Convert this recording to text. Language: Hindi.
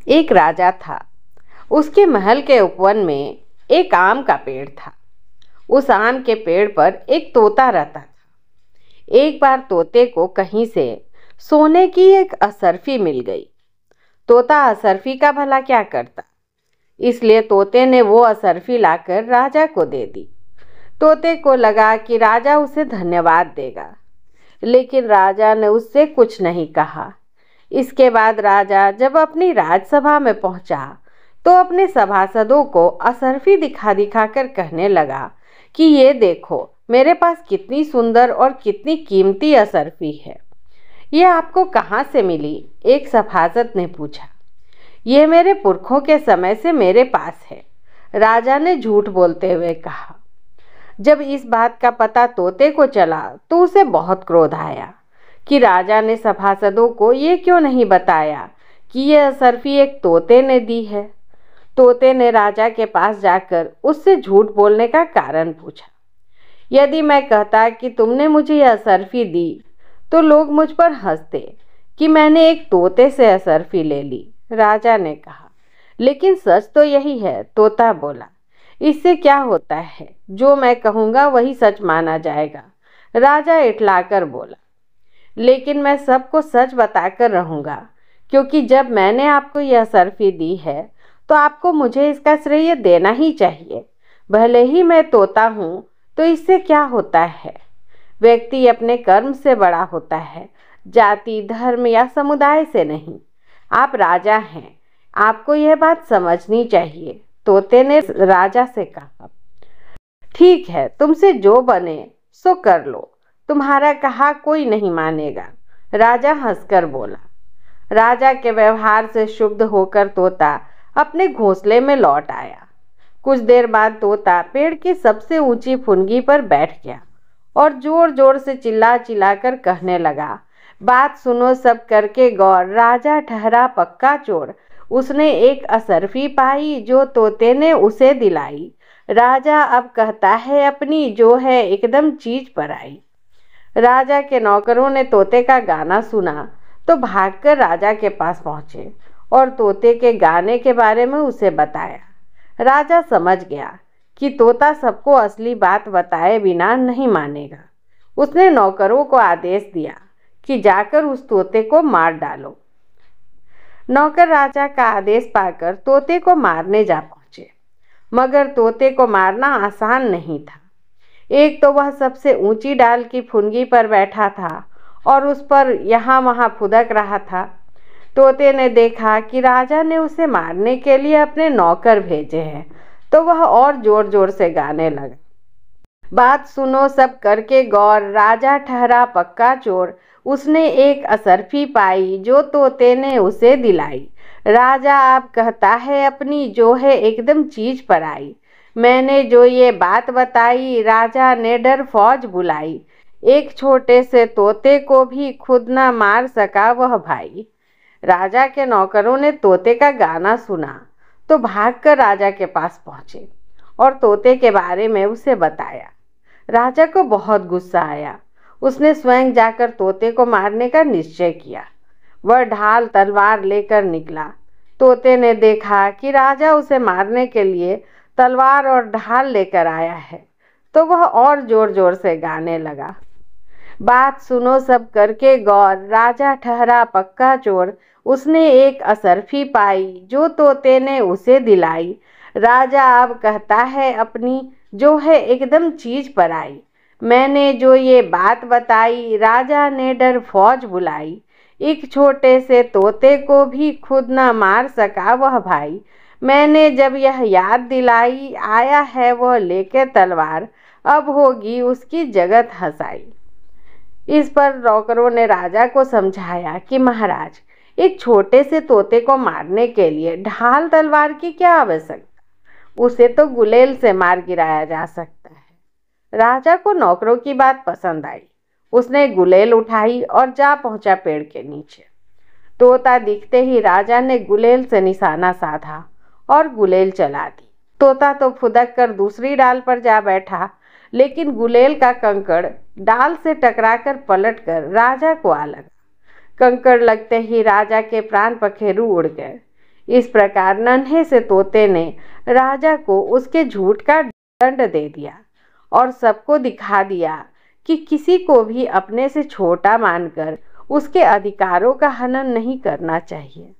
एक राजा था। उसके महल के उपवन में एक आम का पेड़ था। उस आम के पेड़ पर एक तोता रहता था। एक बार तोते को कहीं से सोने की एक असरफी मिल गई। तोता असरफी का भला क्या करता, इसलिए तोते ने वो असरफी लाकर राजा को दे दी। तोते को लगा कि राजा उसे धन्यवाद देगा, लेकिन राजा ने उससे कुछ नहीं कहा। इसके बाद राजा जब अपनी राजसभा में पहुंचा तो अपने सभासदों को असरफी दिखा दिखा कर कहने लगा कि ये देखो, मेरे पास कितनी सुंदर और कितनी कीमती असरफी है। ये आपको कहाँ से मिली? एक सभासद ने पूछा। ये मेरे पुरखों के समय से मेरे पास है, राजा ने झूठ बोलते हुए कहा। जब इस बात का पता तोते को चला तो उसे बहुत क्रोध आया कि राजा ने सभासदों को ये क्यों नहीं बताया कि ये असरफी एक तोते ने दी है। तोते ने राजा के पास जाकर उससे झूठ बोलने का कारण पूछा। यदि मैं कहता कि तुमने मुझे यह असरफी दी तो लोग मुझ पर हंसते कि मैंने एक तोते से असरफी ले ली, राजा ने कहा। लेकिन सच तो यही है, तोता बोला। इससे क्या होता है, जो मैं कहूँगा वही सच माना जाएगा, राजा इठलाकर बोला। लेकिन मैं सबको सच बताकर रहूँगा, क्योंकि जब मैंने आपको यह असरफी दी है तो आपको मुझे इसका श्रेय देना ही चाहिए। भले ही मैं तोता हूँ तो इससे क्या होता है। व्यक्ति अपने कर्म से बड़ा होता है, जाति, धर्म या समुदाय से नहीं। आप राजा हैं, आपको यह बात समझनी चाहिए, तोते ने राजा से कहा। ठीक है, तुमसे जो बने सो कर लो, तुम्हारा कहा कोई नहीं मानेगा, राजा हंसकर बोला। राजा के व्यवहार से क्षुब्ध होकर तोता अपने घोंसले में लौट आया। कुछ देर बाद तोता पेड़ की सबसे ऊंची फुनगी पर बैठ गया और जोर जोर से चिल्ला चिल्ला कर कहने लगा, बात सुनो सब करके गौर, राजा ठहरा पक्का चोर। उसने एक असरफी पाई जो तोते ने उसे दिलाई। राजा अब कहता है अपनी, जो है एकदम चीज पर आई। राजा के नौकरों ने तोते का गाना सुना तो भागकर राजा के पास पहुंचे और तोते के गाने के बारे में उसे बताया। राजा समझ गया कि तोता सबको असली बात बताए बिना नहीं मानेगा। उसने नौकरों को आदेश दिया कि जाकर उस तोते को मार डालो। नौकर राजा का आदेश पाकर तोते को मारने जा पहुंचे, मगर तोते को मारना आसान नहीं था। एक तो वह सबसे ऊंची डाल की फुनगी पर बैठा था और उस पर यहाँ वहाँ फुदक रहा था। तोते ने देखा कि राजा ने उसे मारने के लिए अपने नौकर भेजे हैं, तो वह और जोर जोर से गाने लगा। बात सुनो सब करके गौर, राजा ठहरा पक्का चोर। उसने एक असरफी पाई जो तोते ने उसे दिलाई। राजा अब कहता है अपनी, जो है एकदम चीज पर आई। मैंने जो ये बात बताई, राजा ने डर फौज बुलाई। एक छोटे से तोते को भी खुद न मार सका वह भाई। राजा के नौकरों ने तोते का गाना सुना तो भागकर राजा के पास पहुंचे और तोते के बारे में उसे बताया। राजा को बहुत गुस्सा आया। उसने स्वयं जाकर तोते को मारने का निश्चय किया। वह ढाल तलवार लेकर निकला। तोते ने देखा कि राजा उसे मारने के लिए तलवार और ढाल लेकर आया है, तो वह और जोर जोर से गाने लगा। बात सुनो सब करके गौर, राजा ठहरा पक्का चोर। उसने एक असरफी पाई जो तोते ने उसे दिलाई। राजा अब कहता है अपनी, जो है एकदम चीज पर आई। मैंने जो ये बात बताई, राजा ने डर फौज बुलाई। एक छोटे से तोते को भी खुद न मार सका वह भाई। मैंने जब यह याद दिलाई, आया है वह लेके तलवार, अब होगी उसकी जगत हंसाई। इस पर नौकरों ने राजा को समझाया कि महाराज, एक छोटे से तोते को मारने के लिए ढाल तलवार की क्या आवश्यकता, उसे तो गुलेल से मार गिराया जा सकता है। राजा को नौकरों की बात पसंद आई। उसने गुलेल उठाई और जा पहुंचा पेड़ के नीचे। तोता दिखते ही राजा ने गुलेल से निशाना साधा और गुलेल चला दी। तोता तो फुदक कर दूसरी डाल पर जा बैठा, लेकिन गुलेल का कंकड़ डाल से टकराकर पलटकर राजा को आ लगा। कंकड़ लगते ही राजा के प्राण पखेरु उड़ गए। इस प्रकार नन्हे से तोते ने राजा को उसके झूठ का दंड दे दिया और सबको दिखा दिया कि किसी को भी अपने से छोटा मानकर उसके अधिकारों का हनन नहीं करना चाहिए।